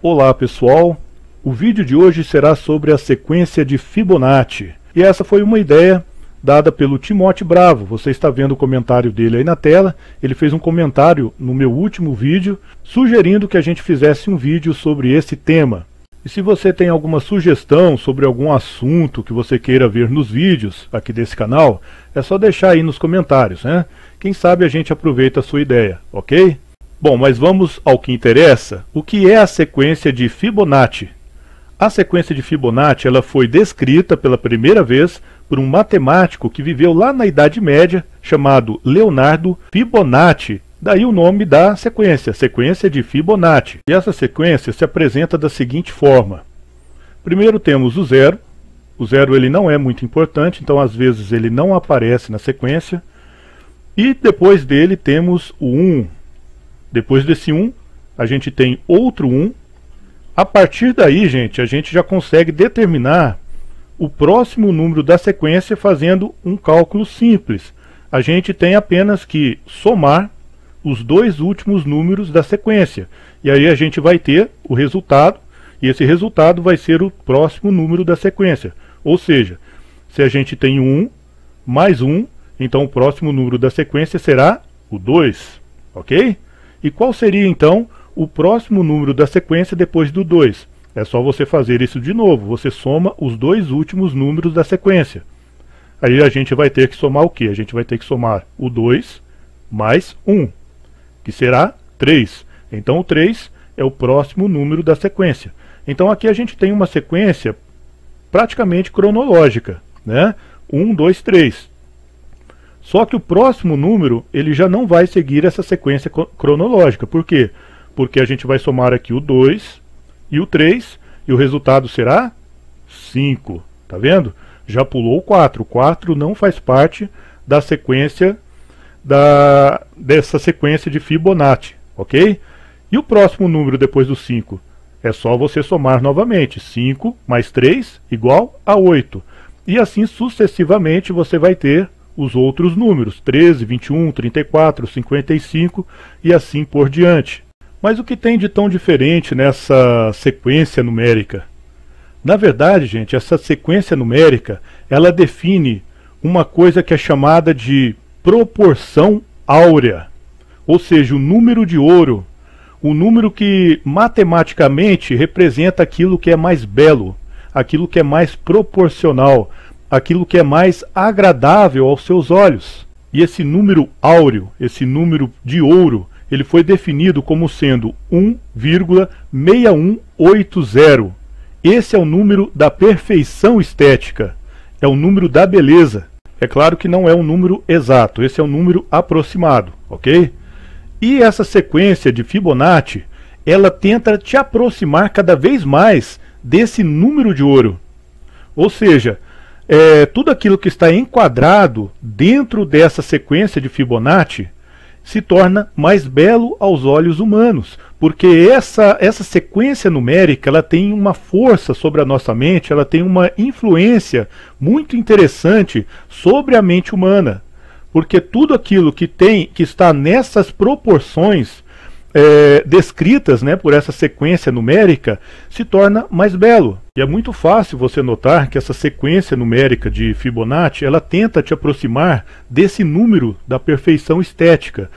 Olá pessoal, o vídeo de hoje será sobre a sequência de Fibonacci. E essa foi uma ideia dada pelo Timóteo Bravo. Você está vendo o comentário dele aí na tela. Ele fez um comentário no meu último vídeo, sugerindo que a gente fizesse um vídeo sobre esse tema. E se você tem alguma sugestão sobre algum assunto que você queira ver nos vídeos aqui desse canal, é só deixar aí nos comentários, né? Quem sabe a gente aproveita a sua ideia, ok? Bom, mas vamos ao que interessa. O que é a sequência de Fibonacci? A sequência de Fibonacci ela foi descrita pela primeira vez por um matemático que viveu lá na Idade Média, chamado Leonardo Fibonacci. Daí o nome da sequência, sequência de Fibonacci. E essa sequência se apresenta da seguinte forma. Primeiro temos o zero. O zero ele não é muito importante, então às vezes ele não aparece na sequência. E depois dele temos o 1. Depois desse 1, a gente tem outro 1. A partir daí, gente, a gente já consegue determinar o próximo número da sequência fazendo um cálculo simples. A gente tem apenas que somar os dois últimos números da sequência. E aí a gente vai ter o resultado, e esse resultado vai ser o próximo número da sequência. Ou seja, se a gente tem 1 mais 1, então o próximo número da sequência será o 2, ok? E qual seria então o próximo número da sequência depois do 2? É só você fazer isso de novo, você soma os dois últimos números da sequência. Aí a gente vai ter que somar o quê? A gente vai ter que somar o 2 mais 1, que será 3. Então o 3 é o próximo número da sequência. Então aqui a gente tem uma sequência praticamente cronológica, né? 1, 2, 3. Só que o próximo número ele já não vai seguir essa sequência cronológica. Por quê? Porque a gente vai somar aqui o 2 e o 3 e o resultado será 5. Tá vendo? Já pulou o 4. O 4 não faz parte da sequência dessa sequência de Fibonacci, ok? E o próximo número depois do 5? É só você somar novamente. 5 mais 3 igual a 8. E assim sucessivamente você vai ter os outros números, 13, 21, 34, 55 e assim por diante. Mas o que tem de tão diferente nessa sequência numérica? Na verdade, gente, essa sequência numérica, ela define uma coisa que é chamada de proporção áurea. Ou seja, o número de ouro, o número que matematicamente representa aquilo que é mais belo, aquilo que é mais proporcional, aquilo que é mais agradável aos seus olhos. E esse número áureo, esse número de ouro, ele foi definido como sendo 1,6180. Esse é o número da perfeição estética, é o número da beleza. É claro que não é um número exato, esse é um número aproximado, ok? E essa sequência de Fibonacci, ela tenta te aproximar cada vez mais desse número de ouro. Ou seja, tudo aquilo que está enquadrado dentro dessa sequência de Fibonacci se torna mais belo aos olhos humanos, porque essa sequência numérica ela tem uma força sobre a nossa mente, ela tem uma influência muito interessante sobre a mente humana, porque tudo aquilo que está nessas proporções descritas, né, por essa sequência numérica se torna mais belo. E é muito fácil você notar que essa sequência numérica de Fibonacci ela tenta te aproximar desse número da perfeição estética.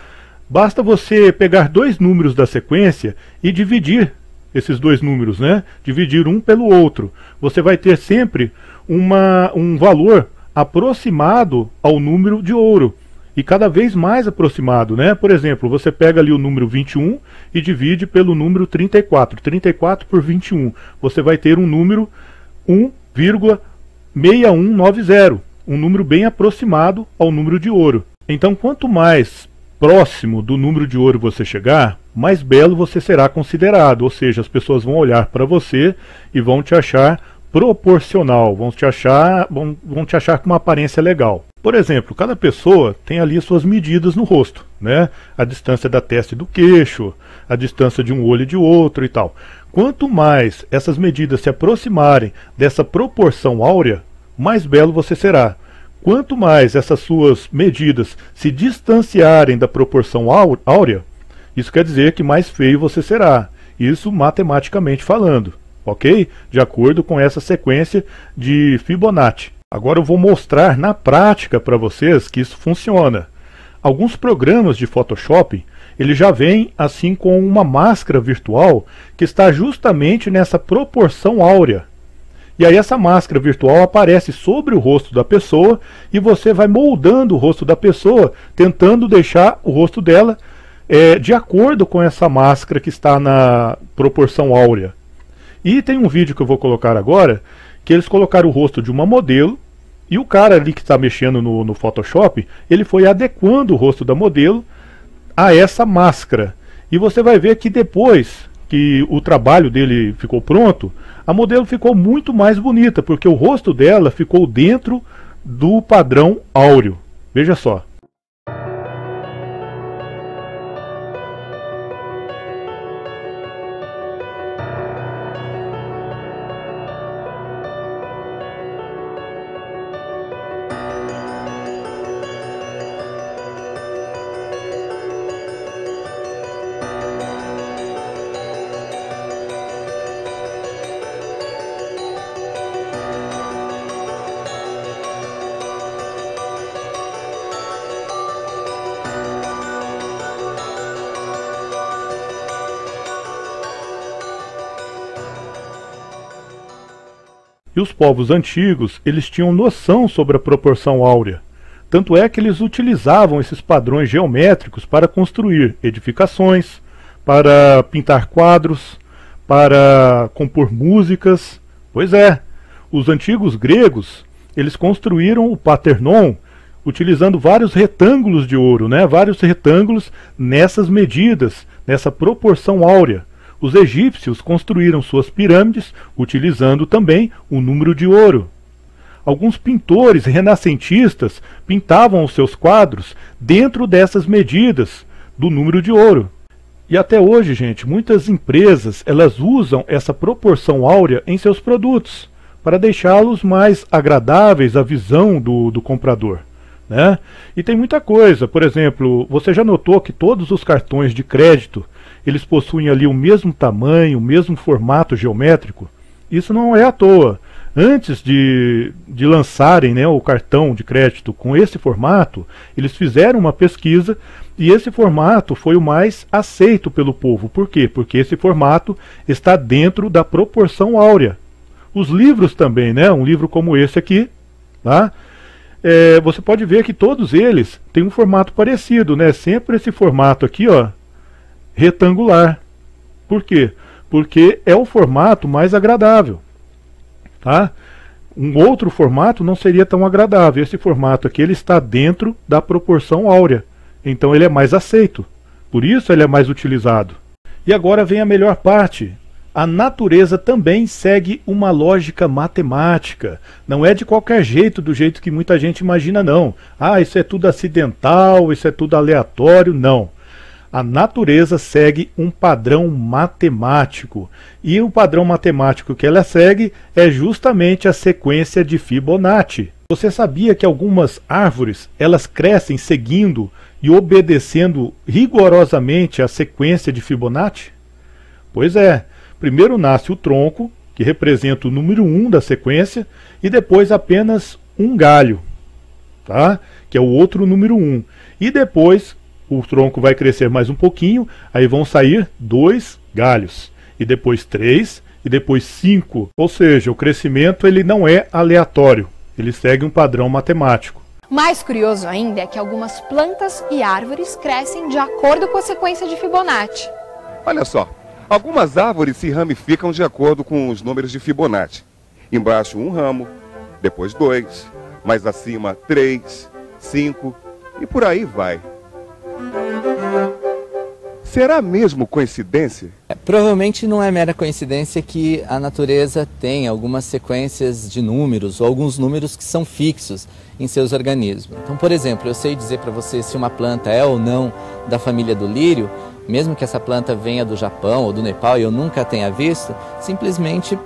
Basta você pegar dois números da sequência e dividir esses dois números, né? Dividir um pelo outro. Você vai ter sempre um valor aproximado ao número de ouro. E cada vez mais aproximado, né? Por exemplo, você pega ali o número 21 e divide pelo número 34. 34 por 21. Você vai ter um número 1,6190. Um número bem aproximado ao número de ouro. Então, quanto mais próximo do número de ouro você chegar, mais belo você será considerado. Ou seja, as pessoas vão olhar para você e vão te achar proporcional, vão te achar com uma aparência legal. Por exemplo, cada pessoa tem ali suas medidas no rosto, né? A distância da testa e do queixo, a distância de um olho e de outro e tal. Quanto mais essas medidas se aproximarem dessa proporção áurea, mais belo você será. Quanto mais essas suas medidas se distanciarem da proporção áurea, isso quer dizer que mais feio você será. Isso matematicamente falando, ok? De acordo com essa sequência de Fibonacci. Agora eu vou mostrar na prática para vocês que isso funciona. Alguns programas de Photoshop, ele já vem assim com uma máscara virtual que está justamente nessa proporção áurea. E aí essa máscara virtual aparece sobre o rosto da pessoa e você vai moldando o rosto da pessoa, tentando deixar o rosto dela de acordo com essa máscara que está na proporção áurea. E tem um vídeo que eu vou colocar agora, que eles colocaram o rosto de uma modelo, e o cara ali que está mexendo no Photoshop, ele foi adequando o rosto da modelo a essa máscara. E você vai ver que depois que o trabalho dele ficou pronto, a modelo ficou muito mais bonita, porque o rosto dela ficou dentro do padrão áureo. Veja só. E os povos antigos, eles tinham noção sobre a proporção áurea. Tanto é que eles utilizavam esses padrões geométricos para construir edificações, para pintar quadros, para compor músicas. Pois é, os antigos gregos, eles construíram o Parthenon utilizando vários retângulos de ouro, vários retângulos nessas medidas, nessa proporção áurea. Os egípcios construíram suas pirâmides utilizando também o número de ouro. Alguns pintores renascentistas pintavam os seus quadros dentro dessas medidas do número de ouro. E até hoje, gente, muitas empresas elas usam essa proporção áurea em seus produtos para deixá-los mais agradáveis à visão do comprador. E tem muita coisa. Por exemplo, você já notou que todos os cartões de crédito eles possuem ali o mesmo tamanho, o mesmo formato geométrico? Isso não é à toa. Antes de lançarem o cartão de crédito com esse formato, eles fizeram uma pesquisa e esse formato foi o mais aceito pelo povo. Por quê? Porque esse formato está dentro da proporção áurea. Os livros também, um livro como esse aqui, você pode ver que todos eles têm um formato parecido, sempre esse formato aqui, retangular. Por quê? Porque é o formato mais agradável. Um outro formato não seria tão agradável. Esse formato aqui ele está dentro da proporção áurea. Então ele é mais aceito. Por isso ele é mais utilizado. E agora vem a melhor parte. A natureza também segue uma lógica matemática. Não é de qualquer jeito, do jeito que muita gente imagina, não. Isso é tudo acidental, isso é tudo aleatório. Não. A natureza segue um padrão matemático. E o padrão matemático que ela segue é justamente a sequência de Fibonacci. Você sabia que algumas árvores elas crescem seguindo e obedecendo rigorosamente a sequência de Fibonacci? Pois é. Primeiro nasce o tronco, que representa o número 1 da sequência, e depois apenas um galho, que é o outro número 1. E depois o tronco vai crescer mais um pouquinho, aí vão sair 2 galhos, e depois 3, e depois 5. Ou seja, o crescimento ele não é aleatório, ele segue um padrão matemático. Mais curioso ainda é que algumas plantas e árvores crescem de acordo com a sequência de Fibonacci. Olha só, algumas árvores se ramificam de acordo com os números de Fibonacci. Embaixo um ramo, depois 2, mais acima 3, 5 e por aí vai. Será mesmo coincidência? Provavelmente não é mera coincidência que a natureza tem algumas sequências de números ou alguns números que são fixos em seus organismos. Então, por exemplo, eu sei dizer para você se uma planta é ou não da família do lírio, mesmo que essa planta venha do Japão ou do Nepal e eu nunca tenha visto, simplesmente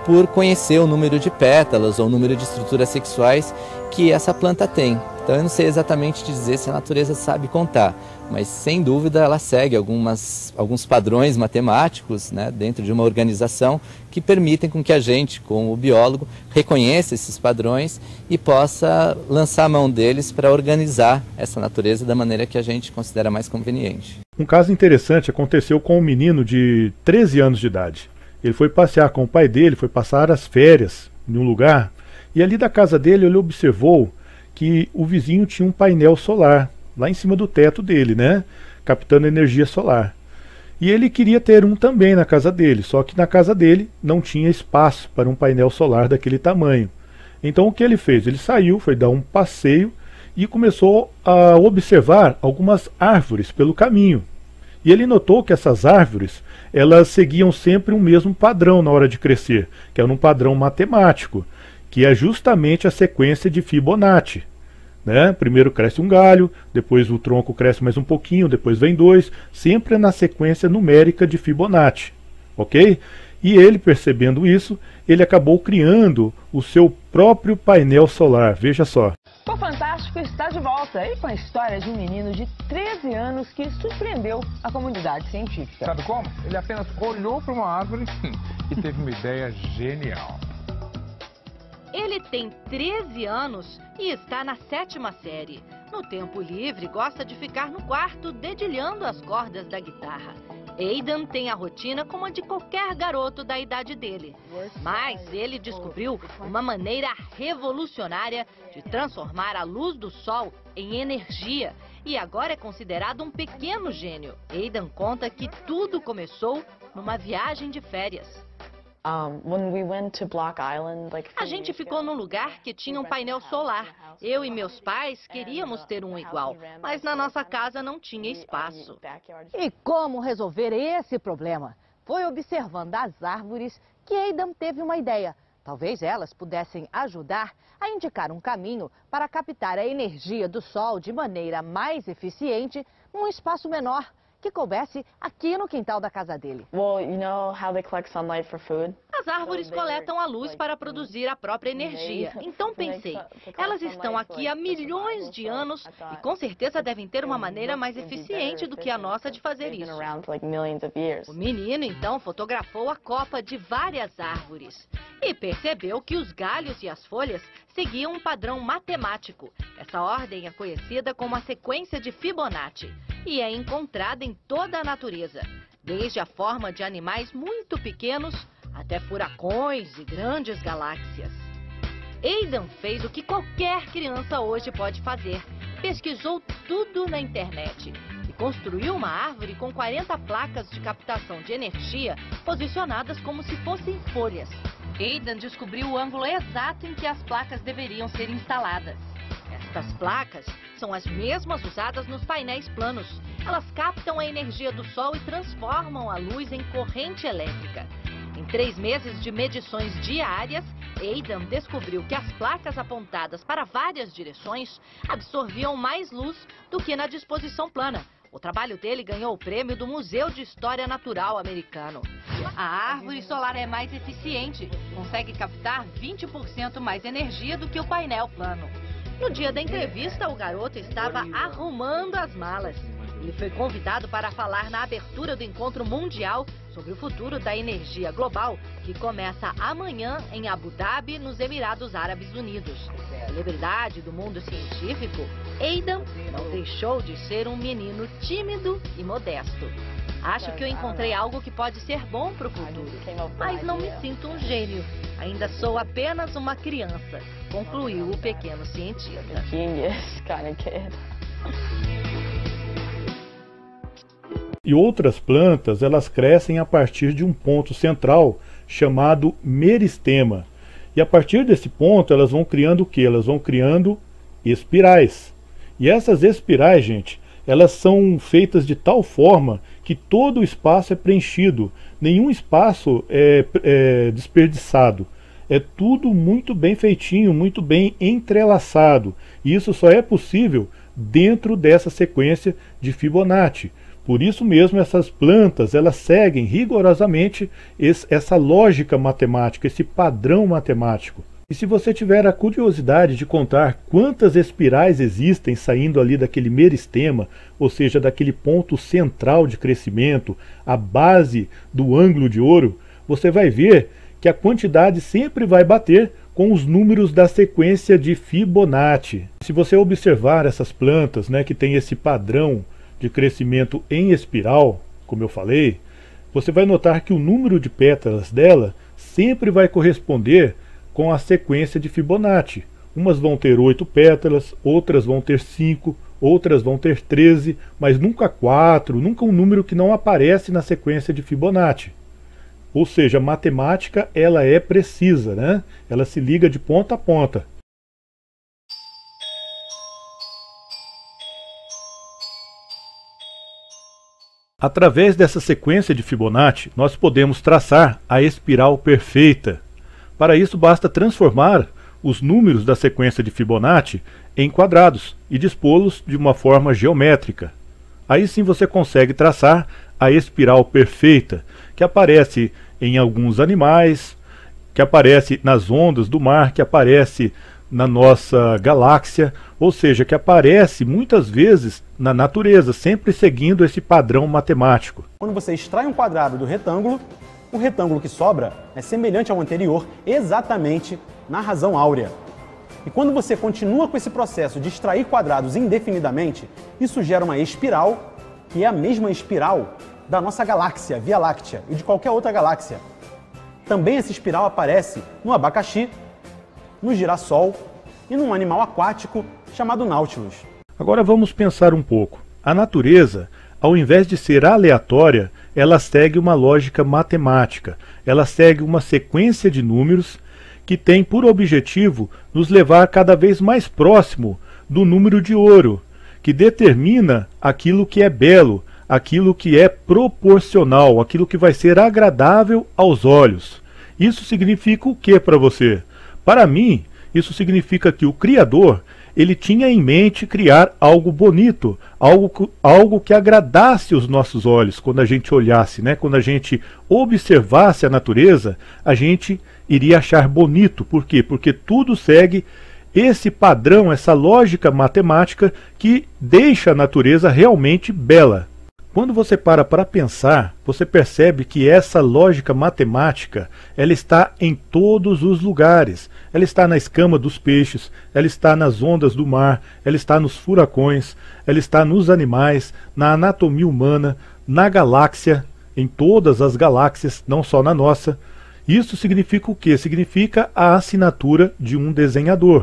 por conhecer o número de pétalas ou o número de estruturas sexuais que essa planta tem. Então eu não sei exatamente dizer se a natureza sabe contar, mas sem dúvida ela segue alguns padrões matemáticos, né, dentro de uma organização que permitem com que a gente, como biólogo, reconheça esses padrões e possa lançar a mão deles para organizar essa natureza da maneira que a gente considera mais conveniente. Um caso interessante aconteceu com um menino de 13 anos de idade. Ele foi passear com o pai dele, foi passar as férias em um lugar, e ali da casa dele ele observou que o vizinho tinha um painel solar lá em cima do teto dele, né, captando energia solar. E ele queria ter um também na casa dele, só que na casa dele não tinha espaço para um painel solar daquele tamanho. Então o que ele fez? Ele saiu, foi dar um passeio e começou a observar algumas árvores pelo caminho. E ele notou que essas árvores, elas seguiam sempre o mesmo padrão na hora de crescer, que era um padrão matemático, que é justamente a sequência de Fibonacci. Né? Primeiro cresce um galho, depois o tronco cresce mais um pouquinho, depois vem dois, sempre na sequência numérica de Fibonacci, ok? E ele, percebendo isso, ele acabou criando o seu próprio painel solar, veja só. O Fantástico está de volta e com a história de um menino de 13 anos que surpreendeu a comunidade científica. Sabe como? Ele apenas olhou para uma árvore e teve uma ideia genial. Ele tem 13 anos e está na 7ª série. No tempo livre, gosta de ficar no quarto dedilhando as cordas da guitarra. Aidan tem a rotina como a de qualquer garoto da idade dele. Mas ele descobriu uma maneira revolucionária de transformar a luz do sol em energia. E agora é considerado um pequeno gênio. Aidan conta que tudo começou numa viagem de férias. A gente ficou num lugar que tinha um painel solar. Eu e meus pais queríamos ter um igual, mas na nossa casa não tinha espaço. E como resolver esse problema? Foi observando as árvores que Aidan teve uma ideia. Talvez elas pudessem ajudar a indicar um caminho para captar a energia do sol de maneira mais eficiente num espaço menor, que coubesse aqui no quintal da casa dele. As árvores coletam a luz para produzir a própria energia. Então pensei, elas estão aqui há milhões de anos e com certeza devem ter uma maneira mais eficiente do que a nossa de fazer isso. O menino então fotografou a copa de várias árvores e percebeu que os galhos e as folhas seguiam um padrão matemático. Essa ordem é conhecida como a sequência de Fibonacci e é encontrada em toda a natureza, desde a forma de animais muito pequenos até furacões e grandes galáxias. Aidan fez o que qualquer criança hoje pode fazer. Pesquisou tudo na internet e construiu uma árvore com 40 placas de captação de energia posicionadas como se fossem folhas. Aidan descobriu o ângulo exato em que as placas deveriam ser instaladas. Estas placas são as mesmas usadas nos painéis planos. Elas captam a energia do sol e transformam a luz em corrente elétrica. Em 3 meses de medições diárias, Aidan descobriu que as placas apontadas para várias direções absorviam mais luz do que na disposição plana. O trabalho dele ganhou o prêmio do Museu de História Natural americano. A árvore solar é mais eficiente, consegue captar 20% mais energia do que o painel plano. No dia da entrevista, o garoto estava arrumando as malas. Ele foi convidado para falar na abertura do encontro mundial sobre o futuro da energia global, que começa amanhã em Abu Dhabi, nos Emirados Árabes Unidos. Celebridade do mundo científico, Aidan não deixou de ser um menino tímido e modesto. Acho que eu encontrei algo que pode ser bom para o futuro, mas não me sinto um gênio. Ainda sou apenas uma criança, concluiu o pequeno cientista. E outras plantas, elas crescem a partir de um ponto central chamado meristema. E a partir desse ponto, elas vão criando o quê? Elas vão criando espirais. E essas espirais, gente, elas são feitas de tal forma que todo o espaço é preenchido. Nenhum espaço é desperdiçado. É tudo muito bem feitinho, muito bem entrelaçado. E isso só é possível dentro dessa sequência de Fibonacci. Por isso mesmo essas plantas, elas seguem rigorosamente essa lógica matemática, esse padrão matemático. E se você tiver a curiosidade de contar quantas espirais existem saindo ali daquele meristema, ou seja, daquele ponto central de crescimento, a base do ângulo de ouro, você vai ver que a quantidade sempre vai bater com os números da sequência de Fibonacci. Se você observar essas plantas, né, que tem esse padrão de crescimento em espiral, como eu falei, você vai notar que o número de pétalas dela sempre vai corresponder com a sequência de Fibonacci. Umas vão ter 8 pétalas, outras vão ter 5, outras vão ter 13, mas nunca 4, nunca um número que não aparece na sequência de Fibonacci. Ou seja, a matemática, ela é precisa, né? Ela se liga de ponta a ponta. Através dessa sequência de Fibonacci, nós podemos traçar a espiral perfeita. Para isso, basta transformar os números da sequência de Fibonacci em quadrados e dispô-los de uma forma geométrica. Aí sim você consegue traçar a espiral perfeita, que aparece em alguns animais, que aparece nas ondas do mar, que aparece na nossa galáxia, ou seja, que aparece muitas vezes na natureza, sempre seguindo esse padrão matemático. Quando você extrai um quadrado do retângulo, o retângulo que sobra é semelhante ao anterior exatamente na razão áurea. E quando você continua com esse processo de extrair quadrados indefinidamente, isso gera uma espiral, que é a mesma espiral da nossa galáxia, Via Láctea, e de qualquer outra galáxia. Também essa espiral aparece no abacaxi, no girassol e num animal aquático chamado Nautilus. Agora vamos pensar um pouco. A natureza, ao invés de ser aleatória, ela segue uma lógica matemática. Ela segue uma sequência de números que tem por objetivo nos levar cada vez mais próximo do número de ouro, que determina aquilo que é belo, aquilo que é proporcional, aquilo que vai ser agradável aos olhos. Isso significa o que para você? Para mim, isso significa que o Criador, ele tinha em mente criar algo bonito, algo que agradasse os nossos olhos quando a gente olhasse, né? Quando a gente observasse a natureza, a gente iria achar bonito. Por quê? Porque tudo segue esse padrão, essa lógica matemática que deixa a natureza realmente bela. Quando você para pensar, você percebe que essa lógica matemática, ela está em todos os lugares. Ela está na escama dos peixes, ela está nas ondas do mar, ela está nos furacões, ela está nos animais, na anatomia humana, na galáxia, em todas as galáxias, não só na nossa. Isso significa o quê? Significa a assinatura de um desenhador.